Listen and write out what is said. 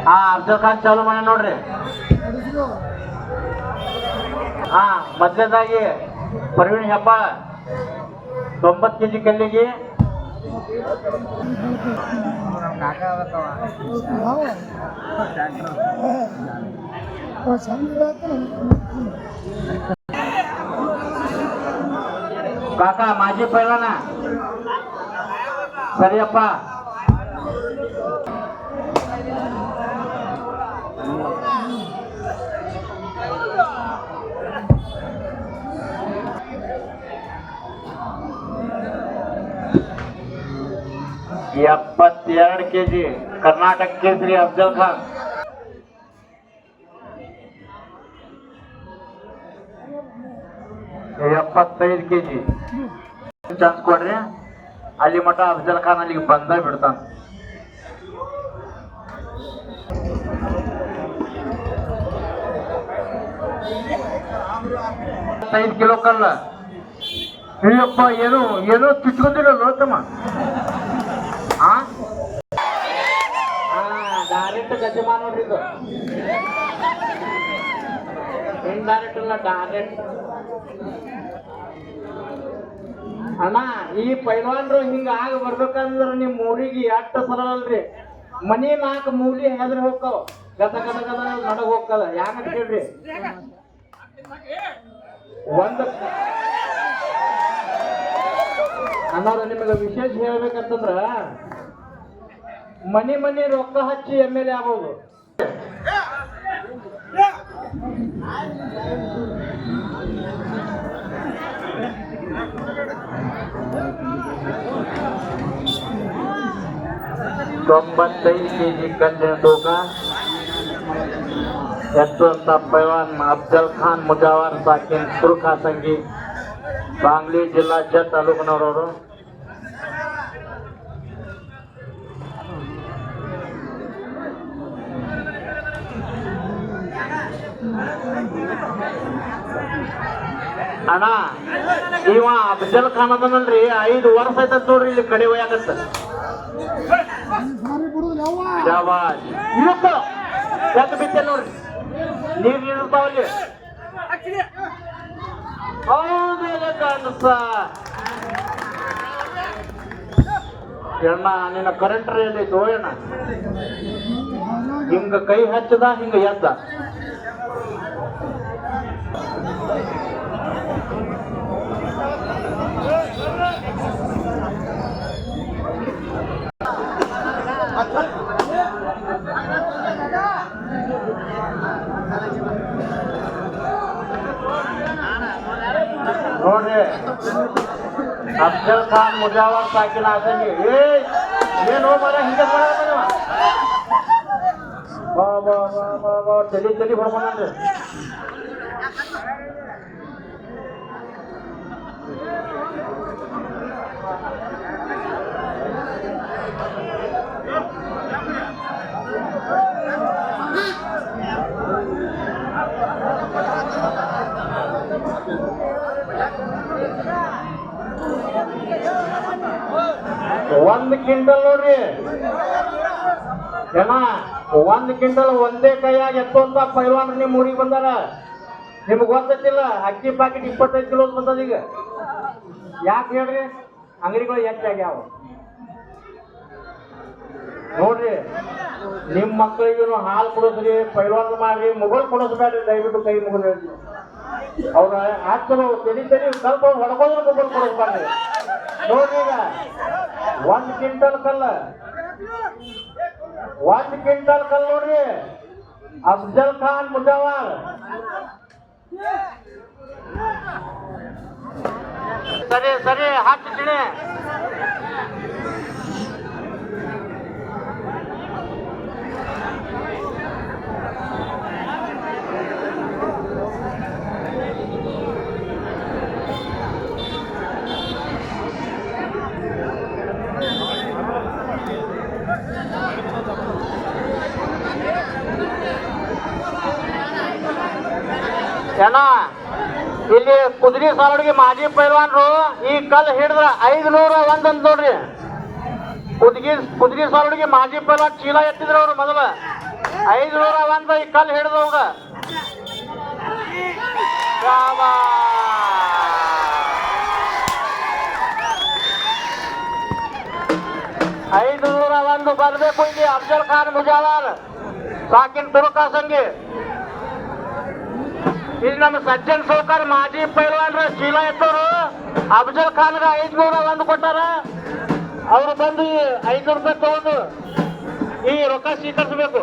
ಹಾ ಅಫ್ಜಲ್ ಖಾನ್ ಚಾಲು ಮಾಡಿ ನೋಡ್ರಿ. ಹಾ ಮೊದಲನೇದಾಗಿ ಪ್ರವೀಣ್ ಹೆಬ್ಬಾಳ 90 kg ಕಲ್ಲಿಗೆ. ಕಾಕ ಮಾಜಿ ಪೈಲವಾನ ಸರಿಯಪ್ಪ. ಎಪ್ಪತ್ತೆರಡು kg ಕರ್ನಾಟಕ ಕೇಸರಿ ಅಫ್ಜಲ್ ಖಾನ್. ಎಪ್ಪತ್ತೈದು kg ಚಾನ್ಸ್ ಕೊಡ್ರಿ. ಅಲ್ಲಿ ಮಠ ಅಫ್ಜಲ್ ಖಾನ್ ಅಲ್ಲಿಗೆ ಬಂದ ಬಿಡ್ತಾನ. 5 kg ಕಲ್ಲ. ಅಯ್ಯಪ್ಪ ಏನೋ ಏನೋ ಚುಚ್ಕೊಂಡಿರಲ್ಲ ತಮ್ಮ. ಡೈರೆಕ್ಟ್ ಗಜಮಾ ನೋಡ್ರಿ ಇದು. ಇಂಡೈರೆಕ್ಟ್ ಅಲ್ಲ ಡೈರೆಕ್ಟ್. ಅಣ್ಣ ಈ ಪೈಲ್ವಾನ್ರು ಹಿಂಗ ಆಗ ಬರ್ಬೇಕಂದ್ರ ನಿಮ್ ಊರಿಗೆ ಎಷ್ಟ ಸಲ ಅಲ್ರಿ. ಮನಿ 4 ಮೂಲಿ ಹೆದ್ರಿ ಹೋಗ್ತಾವ. ಗದ ಗದ ಗದ ನಡಗ್ ಹೋಗ್ತದ. ಯಾಕಂತ ಹೇಳ್ರಿ, ಒಂದ್ ಅನ್ನೋರು ನಿಮಗೆ ವಿಶೇಷ ಹೇಳ್ಬೇಕಂತಂದ್ರ ಮನಿ ಮನಿ ರೊಕ್ಕ ಹಚ್ಚಿ MLA ಆಗ್ಬೋದು. ತೊಂಬತ್ತೈದು kg ಕಲ್ಲಿನ ತೂಕ ಎತ್ತುವಂತ ಪೈಲ್ವಾನ್ ಅಫ್ಜಲ್ ಖಾನ್ ಮುಜಾವರ್ ಸಾಕಿನ್ ಕುರುಖಾಸಂಗಿ, ಸಾಂಗ್ಲಿ ಜಿಲ್ಲಾ ಜತ್ ತಾಲೂಕಿನವರು. ಅಣ್ಣ ಇವ ಅಫ್ಜಲ್ ಖಾನ್ ಅದನಲ್ರಿ 5 ವರ್ಷ ಆಯ್ತದ ನೋಡ್ರಿ ಇಲ್ಲಿ ಕಡೆ ಒಯ್ಯಾಗತ್ತ. ಯಾಕೆ ಬಿತ್ತೆ ನೋಡ್ರಿ, ನೀರ್ ಇರ್ತಾವಲ್ಲಿ. ಹೌದೇನೆ ಕಾಣಿಸ ಎಣ್ಣ ನಿನ್ನ ಕರೆಂಟ್ ಎಲ್ಲಿ ತೋಯಣ್ಣ. ಹಿಂಗ ಕೈ ಹಚ್ಚದ ಹಿಂಗ ಎದ್ದ. ನೋಡ್ರಿ ಅಫ್ಜಲ್ ಖಾನ್ ಮುಜಾವರ್ ಸಾಕಿನ ಆಸಂಗಿ. ಏನು ಮರ ಹಿಂಗೆ ತಲಿ ತಲಿ ಹೊಡ್ಕೊಂಡ್ರಿ. ಒಂದ್ ಕ್ವಿಂಟಲ್ ನೋಡ್ರಿ ಜನ, 1 ಕ್ವಿಂಟಲ್ ಒಂದೇ ಕೈಯಾಗ ಎತ್ತುವಂತ ಪೈಲ್ವಾನ್ ನಿಮ್ ಊರಿಗೆ ಬಂದಾರ. ನಿಮ್ಗೆ ಗೊತ್ತಿಲ್ಲ ಅಕ್ಕಿ ಪಾಕೆಟ್ 25 ಕಿಲೋ ಬಂದದ ಈಗ. ಯಾಕೆ ಹೇಳ್ರಿ, ಅಂಗಡಿಗಳು ಹೆಚ್ಚಾಗ್ಯಾವ ನೋಡ್ರಿ. ನಿಮ್ ಮಕ್ಕಳಿಗೂ ಹಾಲು ಕೊಡೋದ್ರಿ, ಪೈಲ್ವಾನ್ ಮಾಡ್ರಿ, ಮೊಬೈಲ್ ಕೊಡೋದ್ಬೇಡ್ರಿ ದಯವಿಟ್ಟು. ಕೈ ಮುಗಿದ ಅವ್ರ ಹಾಕ್ತಾರ ತೆಲಿ ತೆಲಿ ಸ್ವಲ್ಪ ಹೊಡ್ಕೋದ್ರ ಮೊಬೈಲ್ ಕೊಡೋದ್ಬಾರ್ರಿ ನೋಡ್ರಿ. ಈಗ 1 ಕ್ವಿಂಟಲ್ ಕಲ್ಲ, 1 ಕ್ವಿಂಟಲ್ ಕಲ್ ನೋಡ್ರಿ ಅಫ್ಜಲ್ ಖಾನ್ ಮುಜಾವರ್. ಸರಿ ಸರಿ ಹಾಕ್ತೀನಿ. ಜನ ಇಲ್ಲಿ ಕುದುರೆ ಸಾವಡಿಗೆ ಮಾಜಿ ಪೈಲ್ವಾನ್ರು ಈ ಕಲ್ ಹಿಡಿದ್ರ 501 ಅಂತ ನೋಡ್ರಿ. ಕುದ್ಗಿ ಸಾಲುಡಿಗೆ ಮಾಜಿ ಪೈಲ್ವಾನ್ ಚೀಲ ಎತ್ತಿದ್ರು ಅವ್ರು ಮೊದಲ 501 ಈ ಕಲ್ಲು ಹಿಡಿದವಾಗ 501 ಬರಬೇಕು ಇಲ್ಲಿ ಅಫ್ಜಲ್ ಖಾನ್ ಮುಜಾವರ್ ಸಾಕಿನ್ ತುರುಕಾ ಸಂಗಿ ಇಲ್ಲಿ ನಮ್ಮ ಸಜ್ಜನ್ ಸೌಕರ್ ಮಾಜಿ ಪೈಲ್ವಾನ್ರ ಚೀಲ ಎತ್ತೋರು ಅಫ್ಜಲ್ ಖಾನ್ಗ 501 ಕೊಟ್ಟಾರ. ಅವ್ರು ಬಂದು 500 ರೂಪಾಯಿ ತಗೊಂಡು ಈ ರೊಕ್ಕ ಸ್ವೀಕರಿಸಬೇಕು.